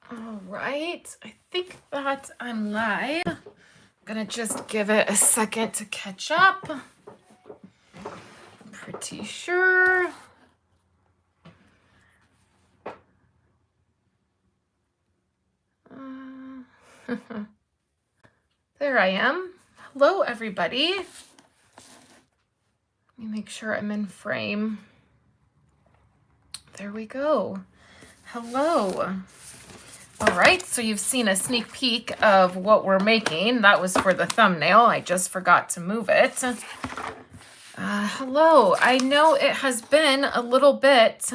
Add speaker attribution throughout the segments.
Speaker 1: All right, I think that I'm live. I'm gonna just give it a second to catch up. Pretty sure. There I am. Hello, everybody. Let me make sure I'm in frame. There we go. Hello. All right, so you've seen a sneak peek of what we're making. That was for the thumbnail. I just forgot to move it. Hello. I know it has been a little bit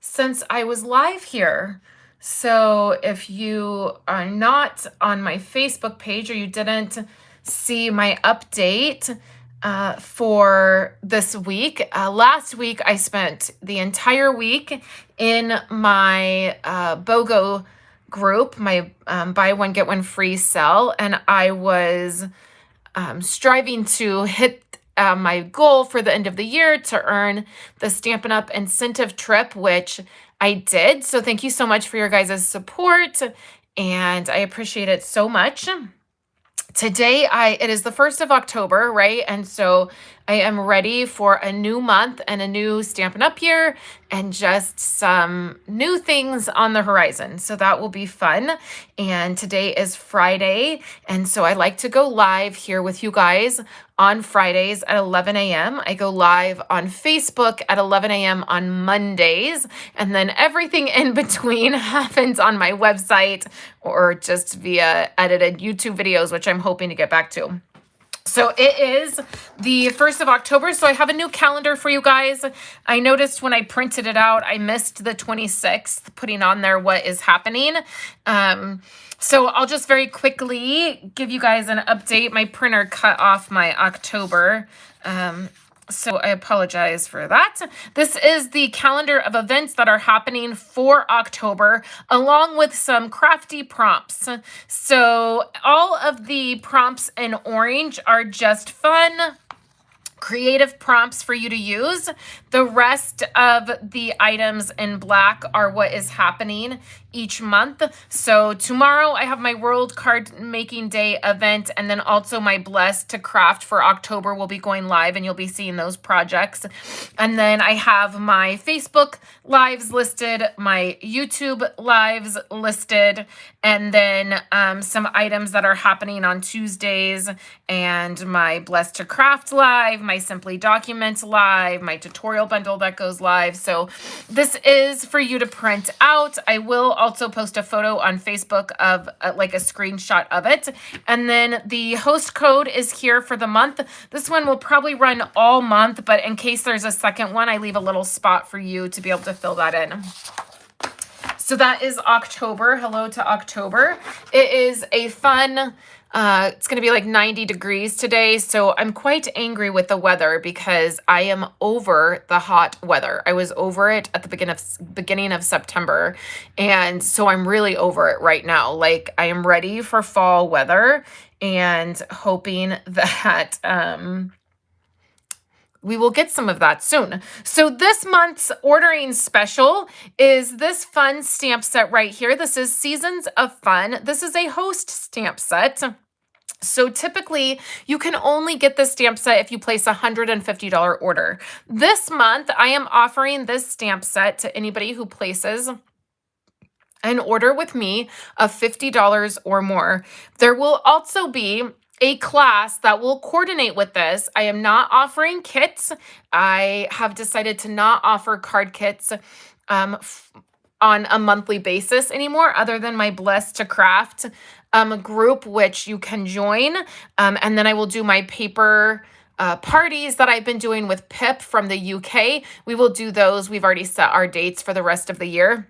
Speaker 1: since I was live here. So if you are not on my Facebook page or you didn't see my update for this week, last week I spent the entire week in my BOGO group, my buy one, get one free sale, and I was striving to hit my goal for the end of the year to earn the Stampin' Up! Incentive trip, which I did. So thank you so much for your guys' support, and I appreciate it so much. Today, it is the 1st of October, right? And so I am ready for a new month and a new Stampin' Up! Year and just some new things on the horizon. So that will be fun. And today is Friday. And so I like to go live here with you guys on Fridays at 11 a.m. I go live on Facebook at 11 a.m. on Mondays. And then everything in between happens on my website or just via edited YouTube videos, which I'm hoping to get back to. So it is the 1st of October, so I have a new calendar for you guys. I noticed when I printed it out, I missed the 26th, putting on there what is happening. So I'll just very quickly give you guys an update. My printer cut off my October. So I apologize for that. This is the calendar of events that are happening for October, along with some crafty prompts. So all of the prompts in orange are just fun, creative prompts for you to use. The rest of the items in black are what is happening each month. So tomorrow I have my World Card Making Day event, and then also my Blessed to Craft for October will be going live, and you'll be seeing those projects. And then I have my Facebook lives listed, my YouTube lives listed, and then some items that are happening on Tuesdays, and my Blessed to Craft live, my Simply Document live, my tutorial bundle that goes live. So this is for you to print out. I will also post a photo on Facebook of like a screenshot of it. And then the host code is here for the month. This one will probably run all month, but in case there's a second one, I leave a little spot for you to be able to fill that in. So that is October. Hello to October. It is a fun, it's going to be like 90 degrees today. So I'm quite angry with the weather because I am over the hot weather. I was over it at the beginning of September. And so I'm really over it right now. Like I am ready for fall weather and hoping that, we will get some of that soon. So this month's ordering special is this fun stamp set right here. This is Seasons of Fun. This is a host stamp set. So typically you can only get this stamp set if you place a $150 order. This month I am offering this stamp set to anybody who places an order with me of $50 or more. There will also be a class that will coordinate with this. I am not offering kits. I have decided to not offer card kits on a monthly basis anymore, other than my Blessed to Craft group, which you can join. And then I will do my paper parties that I've been doing with Pip from the UK. We will do those. We've already set our dates for the rest of the year.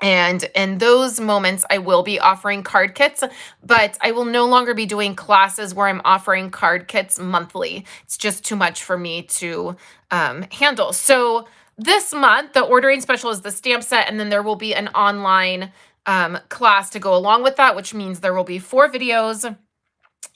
Speaker 1: And in those moments, I will be offering card kits, but I will no longer be doing classes where I'm offering card kits monthly. It's just too much for me to handle. So this month, the ordering special is the stamp set, and then there will be an online class to go along with that, which means there will be 4 videos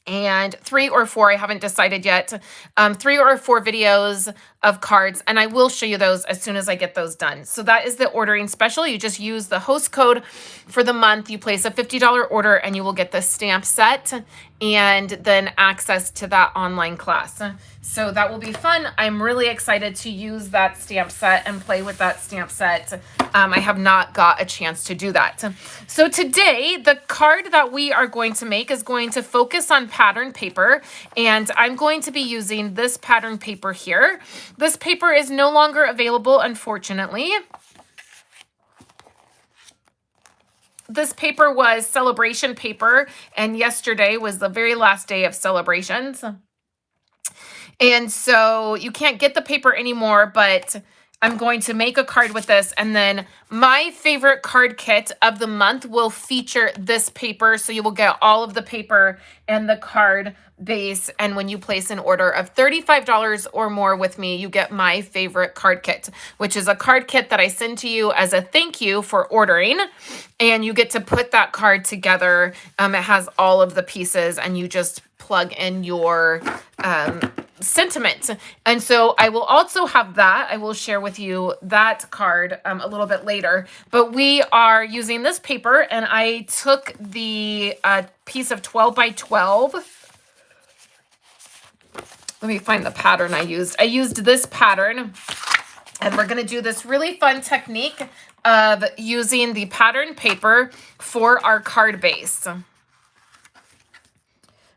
Speaker 1: and 3 or 4, I haven't decided yet, 3 or 4 videos of cards, and I will show you those as soon as I get those done. So that is the ordering special. You just use the host code for the month. You place a $50 order and you will get the stamp set and then access to that online class. So that will be fun. I'm really excited to use that stamp set and play with that stamp set. I have not got a chance to do that. So today, the card that we are going to make is going to focus on pattern paper, and I'm going to be using this pattern paper here. This paper is no longer available, unfortunately. This paper was celebration paper, and yesterday was the very last day of celebrations. And so you can't get the paper anymore, but I'm going to make a card with this. And then my favorite card kit of the month will feature this paper. So you will get all of the paper and the card base. And when you place an order of $35 or more with me, you get my favorite card kit, which is a card kit that I send to you as a thank you for ordering. And you get to put that card together. It has all of the pieces, and you just plug in your sentiment. And so I will also have that. I will share with you that card a little bit later. But we are using this paper, and I took the piece of 12 by 12. Let me find the pattern I used. I used this pattern, and we're going to do this really fun technique of using the pattern paper for our card base.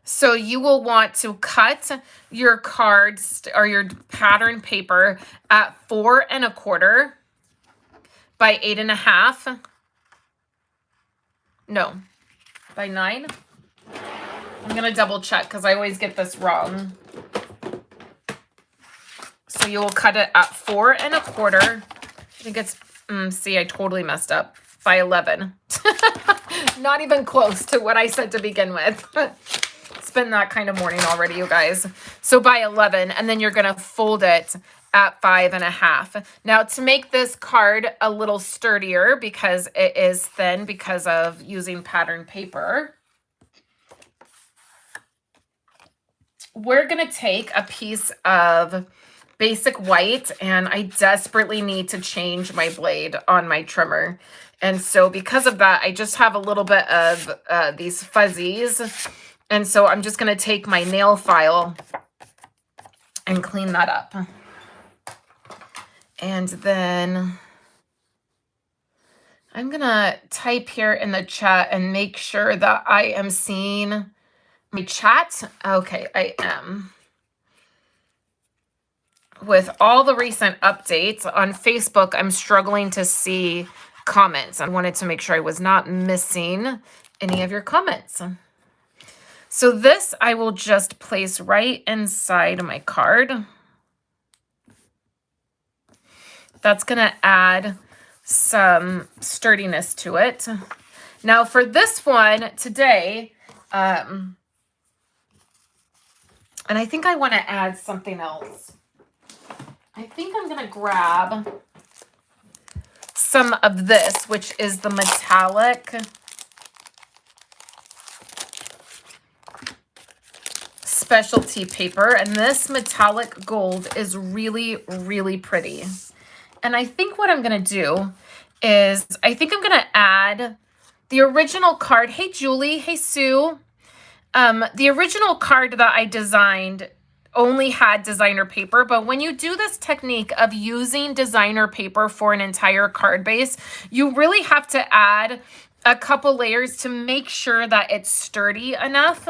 Speaker 1: So you will want to cut your cards or your pattern paper at 4 1/4 by 8 1/2. No, by 9. I'm going to double check because I always get this wrong. So you will cut it at 4 1/4. I think it's, see, I totally messed up. By 11. Not even close to what I said to begin with. It's been that kind of morning already, you guys. So by 11, and then you're going to fold it at 5 1/2. Now, to make this card a little sturdier, because it is thin because of using pattern paper, we're going to take a piece of basic white, and I desperately need to change my blade on my trimmer. And so because of that, I just have a little bit of these fuzzies. And so I'm just going to take my nail file and clean that up. And then I'm going to type here in the chat and make sure that I am seeing my chat. Okay, I am. With all the recent updates on Facebook, I'm struggling to see comments. I wanted to make sure I was not missing any of your comments. So this I will just place right inside my card. That's going to add some sturdiness to it. Now for this one today, and I think I want to add something else. I think I'm going to grab some of this, which is the metallic specialty paper. And this metallic gold is really, really pretty. And I think what I'm going to do is I think I'm going to add the original card. Hey, Julie. Hey, Sue. The original card that I designed only had designer paper, but when you do this technique of using designer paper for an entire card base, you really have to add a couple layers to make sure that it's sturdy enough.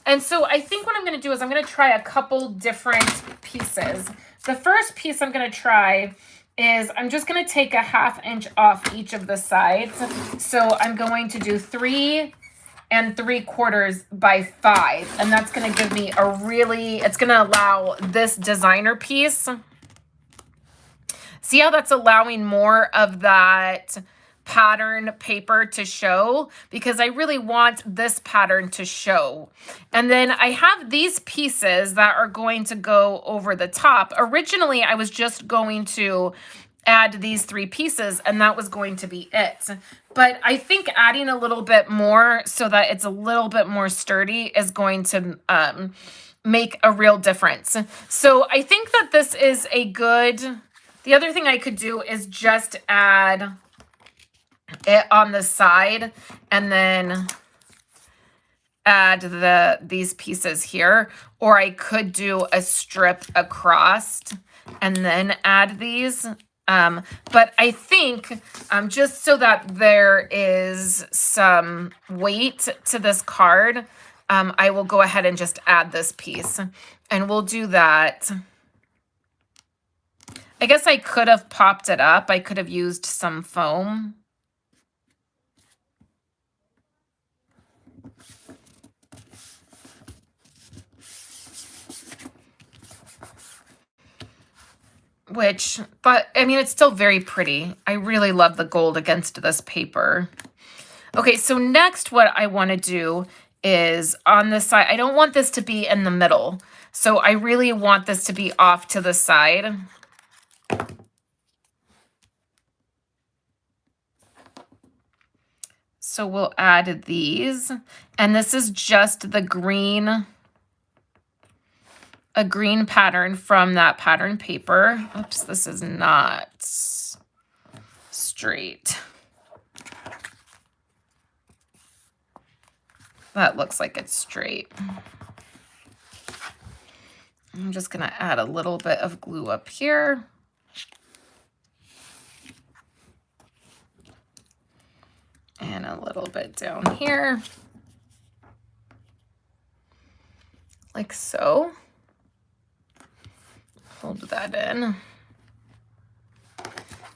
Speaker 1: And so I think what I'm going to do is I'm going to try a couple different pieces. The first piece I'm going to try is I'm just going to take a 1/2 inch off each of the sides. So I'm going to do 3 3/4 by 5. And that's going to give me a really, it's going to allow this designer piece. See how that's allowing more of that pattern paper to show? Because I really want this pattern to show. And then I have these pieces that are going to go over the top. Originally, I was just going to add these 3 pieces, and that was going to be it. But I think adding a little bit more so that it's a little bit more sturdy is going to make a real difference. So I think that this is a good, the other thing I could do is just add it on the side and then add these pieces here, or I could do a strip across and then add these. But I think just so that there is some weight to this card, I will go ahead and just add this piece, and we'll do that. I guess I could have popped it up. I could have used some foam. But I mean, it's still very pretty. I really love the gold against this paper. Okay, so next what I want to do is on the side, I don't want this to be in the middle. So I really want this to be off to the side. So we'll add these, and this is just the green, a green pattern from that pattern paper. Oops, this is not straight. That looks like it's straight. I'm just gonna add a little bit of glue up here. And a little bit down here. Like so. Hold that in.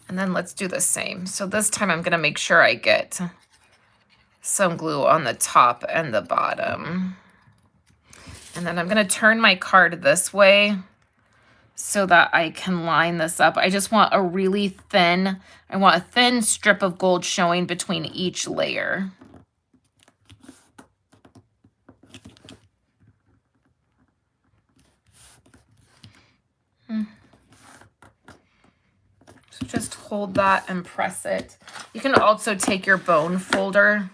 Speaker 1: And then let's do the same. So this time I'm gonna make sure I get some glue on the top and the bottom. And then I'm gonna turn my card this way so that I can line this up. I just want a really thin, I want a thin strip of gold showing between each layer. So just hold that and press it. You can also take your bone folder,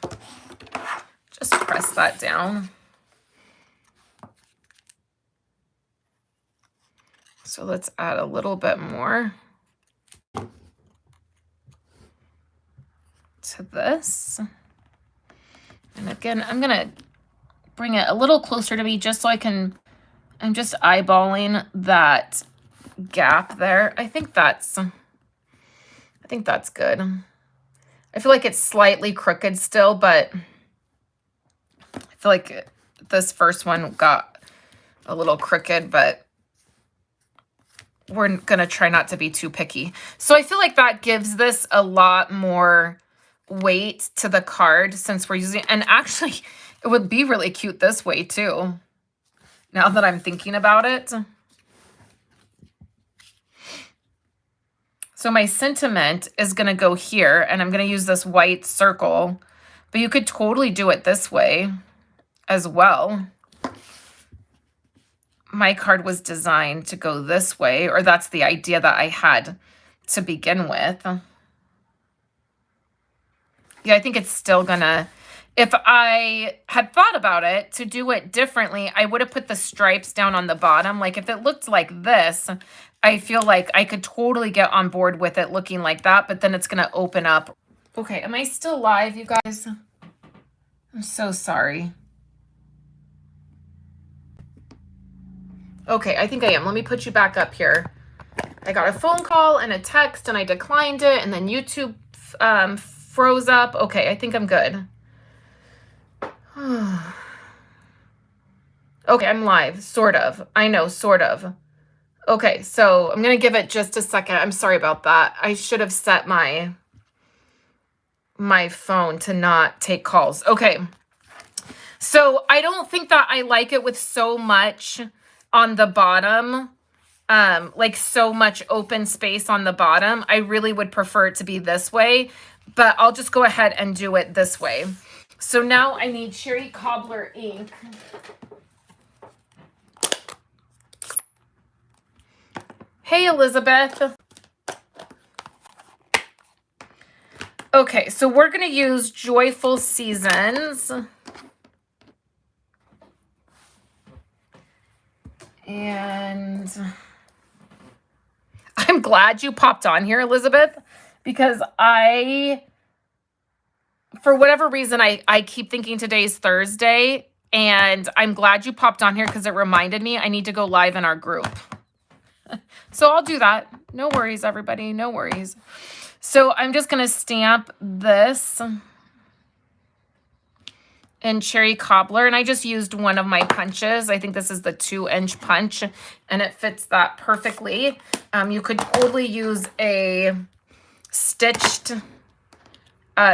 Speaker 1: just press that down. So let's add a little bit more to this. And again, I'm gonna bring it a little closer to me just so I'm just eyeballing that gap there. I think that's good. I feel like it's slightly crooked still, but I feel like this first one got a little crooked, but we're gonna try not to be too picky. So I feel like that gives this a lot more weight to the card since we're using, and actually it would be really cute this way too, now that I'm thinking about it. So my sentiment is gonna go here, and I'm gonna use this white circle, but you could totally do it this way as well. My card was designed to go this way, or that's the idea that I had to begin with. Yeah, I think it's still gonna, if I had thought about it to do it differently, I would have put the stripes down on the bottom. Like if it looked like this, I feel like I could totally get on board with it looking like that, but then it's gonna open up. Okay, am I still live, you guys? I'm so sorry. Okay, I think I am. Let me put you back up here. I got a phone call and a text and I declined it, and then YouTube froze up. Okay, I think I'm good. Okay, I'm live, sort of. I know, sort of. Okay, so I'm gonna give it just a second. I'm sorry about that. I should have set my phone to not take calls. Okay, so I don't think that I like it with so much on the bottom, like so much open space on the bottom. I really would prefer it to be this way, but I'll just go ahead and do it this way. So now I need cherry cobbler ink. Hey, Elizabeth. Okay, so we're going to use Joyful Seasons. And I'm glad you popped on here, Elizabeth, because for whatever reason, I keep thinking today's Thursday, and I'm glad you popped on here because it reminded me I need to go live in our group. So I'll do that. No worries, everybody. No worries. So I'm just going to stamp this in Cherry Cobbler, and I just used one of my punches. I think this is the 2-inch punch, and it fits that perfectly. You could totally use a stitched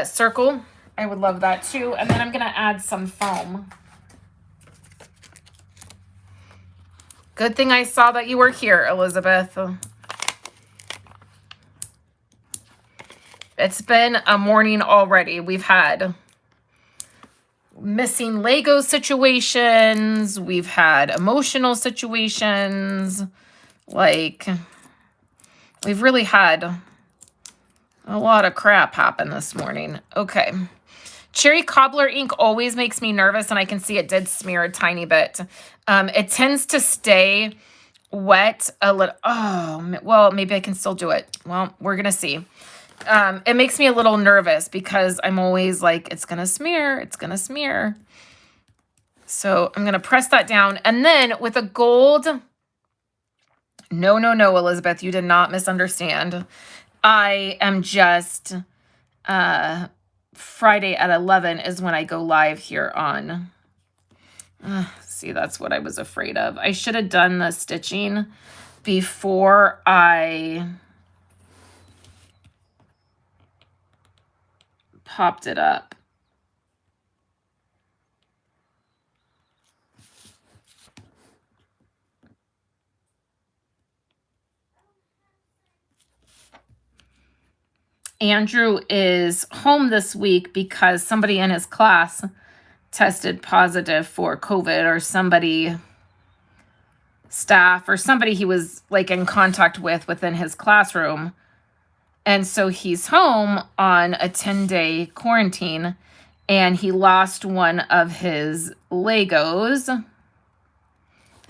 Speaker 1: circle. I would love that too. And then I'm going to add some foam. Good thing I saw that you were here, Elizabeth. It's been a morning already. We've had missing Lego situations. We've had emotional situations. Like, we've really had a lot of crap happen this morning. Okay. Cherry Cobbler ink always makes me nervous, and I can see it did smear a tiny bit. It tends to stay wet a little. Oh, well, maybe I can still do it. Well, we're going to see. It makes me a little nervous because I'm always like, it's going to smear. It's going to smear. So I'm going to press that down. And then with a gold. No, Elizabeth, you did not misunderstand. I am just, Friday at 11 is when I go live here on, see, that's what I was afraid of. I should have done the stitching before I popped it up. Andrew is home this week because somebody in his class tested positive for COVID, or somebody, staff, or somebody he was like in contact with within his classroom. And so he's home on a 10-day quarantine, and he lost one of his Legos,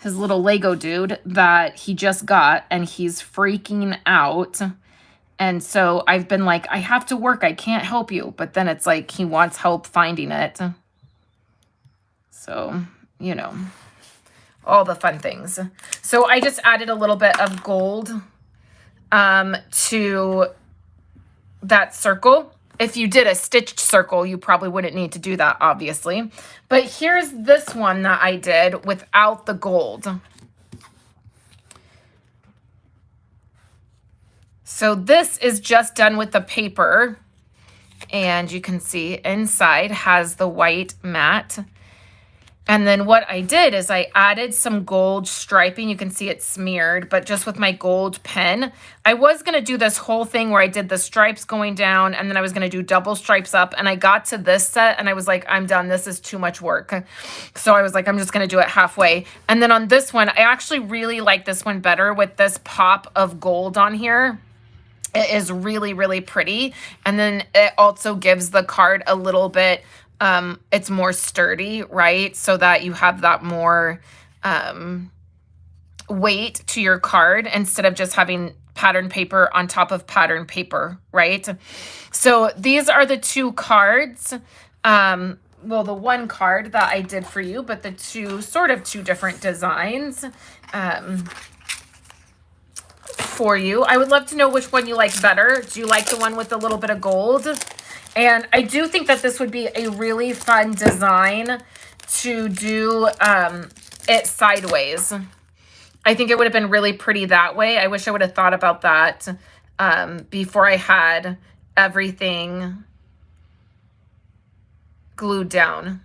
Speaker 1: his little Lego dude that he just got, and he's freaking out. And so I've been like, I have to work. I can't help you. But then it's like he wants help finding it. So, you know, all the fun things. So I just added a little bit of gold to that circle. If you did a stitched circle, you probably wouldn't need to do that, obviously. But here's this one that I did without the gold. So this is just done with the paper, and you can see inside has the white mat. And then what I did is I added some gold striping. You can see it smeared, but just with my gold pen. I was going to do this whole thing where I did the stripes going down, and then I was going to do double stripes up. And I got to this set and I was like, I'm done. This is too much work. So I was like, I'm just going to do it halfway. And then on this one, I actually really like this one better with this pop of gold on here. It is really, really pretty. And then it also gives the card a little bit, it's more sturdy, right? So that you have that more weight to your card instead of just having pattern paper on top of pattern paper, right? So these are the two cards. Well, the one card that I did for you, but the two different designs. For you. I would love to know which one you like better. Do you like the one with a little bit of gold? And I do think that this would be a really fun design to do it sideways. I think it would have been really pretty that way. I wish I would have thought about that before I had everything glued down.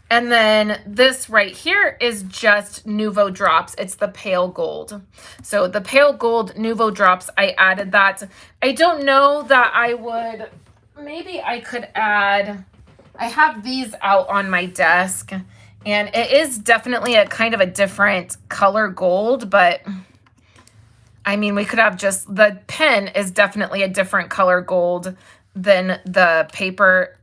Speaker 1: And then this right here is just Nuvo Drops. It's the pale gold. So the pale gold Nuvo Drops, I added that. I don't know that I would, maybe I could add, I have these out on my desk, and it is definitely a kind of a different color gold, but I mean, we could have just, the pen is definitely a different color gold than the paper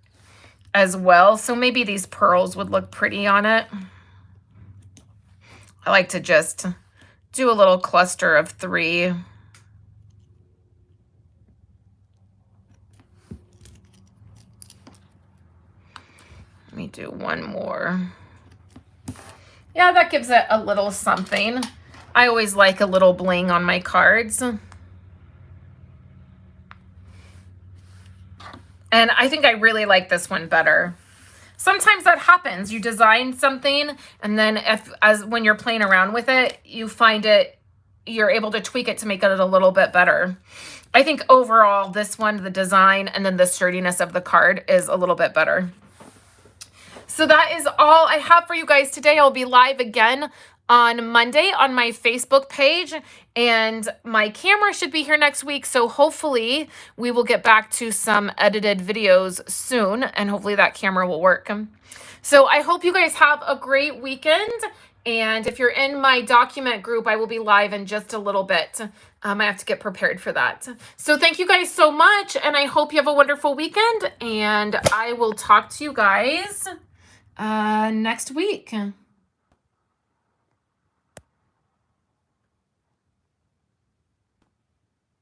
Speaker 1: as well. So maybe these pearls would look pretty on it. I like to just do a little cluster of 3. Let me do one more. Yeah, that gives it a little something. I always like a little bling on my cards. And I think I really like this one better. Sometimes that happens. You design something, and then when you're playing around with it, you find you're able to tweak it to make it a little bit better. I think overall, this one, the design and then the sturdiness of the card is a little bit better. So that is all I have for you guys today. I'll be live again on Monday on my Facebook page, and my camera should be here next week. So hopefully we will get back to some edited videos soon, and hopefully that camera will work. So I hope you guys have a great weekend. And if you're in my document group, I will be live in just a little bit. I have to get prepared for that. So thank you guys so much, and I hope you have a wonderful weekend, and I will talk to you guys next week.